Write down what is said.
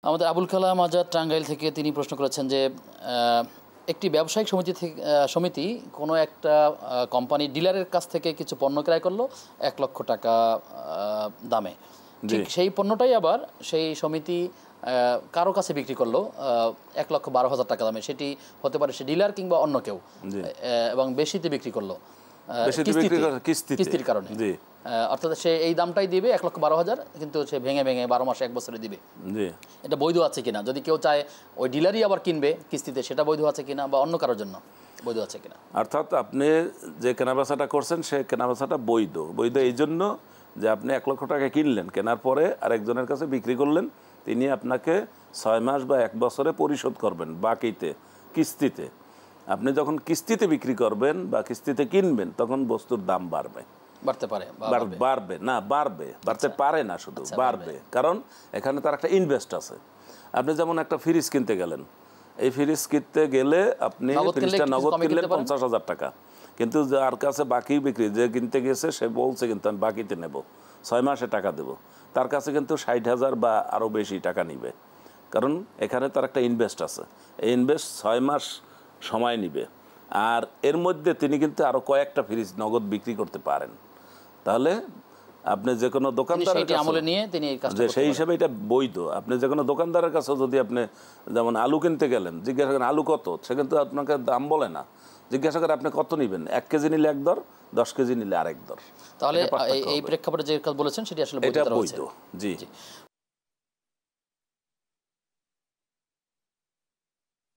আমাদের আবুল কালাম আজাদ টাঙ্গাইল থেকে তিনি প্রশ্ন করেছেন যে একটি ব্যবসায়িক সমিতি কোনো একটা কোম্পানির ডিলারের কাছ থেকে কিছু পণ্য ক্রয় করলো 1,00,000 টাকা দামে, ঠিক সেই পণ্যটাই আবার সেই সমিতি কারো কাছে বিক্রি করলো 1,12,000 টাকা দামে, সেটি হতে পারে সে ডিলার কিংবা অন্য কেউ, এবং বেশিতে বিক্রি করলো কিস্তির কারণে, অর্থাৎ সে এই দামটাই দিবে 1,12,000, কিন্তু সে ভেঙে ভেঙে 12 মাসে 1 বছরে দিবে। এটা বৈধ আছে কিনা, যদি কেউ চায় ওই ডিলারই আবার কিনবে কিস্তিতে, সেটা বৈধ আছে কিনা, বা অন্য কারোর জন্য বৈধ আছে কিনা? অর্থাৎ আপনি যে কেনাবেচাটা করছেন সে কেনাবেচাটা বৈধ এই জন্য যে আপনি 1,00,000 টাকা কিনলেন, কেনার পরে আরেকজনের কাছে বিক্রি করলেন, তিনি আপনাকে 6 মাস বা 1 বছরে পরিশোধ করবেন বাকিতে, কিস্তিতে। আপনি যখন কিস্তিতে বিক্রি করবেন বা কিস্তিতে কিনবেন তখন বস্তুর দাম বাড়বে, বাড়তে পারে না, শুধু বাড়বে, কারণ এখানে তার একটা ইনভেস্ট আছে। আপনি যেমন একটা ফ্রিজ কিনতে গেলেন, এই ফ্রিজ কিনতে গেলে আপনি ফ্রিজটা নগদ কিনলেন 50,000 টাকা, কিন্তু যার কাছে বাকি বিক্রি যে কিনতে গেছে সে বলছে কিন্তু আমি বাকিতে নেব, 6 মাসে টাকা দেব, তার কাছে কিন্তু 60,000 বা আরও বেশি টাকা নিবে, কারণ এখানে তার একটা ইনভেস্ট আছে। এই ইনভেস্ট 6 মাস সময় নিবে, আর এর মধ্যে তিনি কিন্তু আরও কয়েকটা ফ্রিজ নগদ বিক্রি করতে পারেন। তাহলে আপনি যে কোনো দোকানদারের কাছে সেই হিসাবে এটা বৈধ। আপনি যে কোনো দোকানদারের কাছে যদি আপনি যেমন আলু কিনতে গেলেন, জিজ্ঞাসা করেন আলু কত, সে কিন্তু আপনাকে দাম বলে না, জিজ্ঞাসা করে আপনি কত নেবেন, 1 কেজি নিলে 1 দর, 10 কেজি নিলে আরেক দর। তাহলে এই প্রেক্ষাপটে যে কাজ বলেছেন সেটি আসলে বৈধ। জি।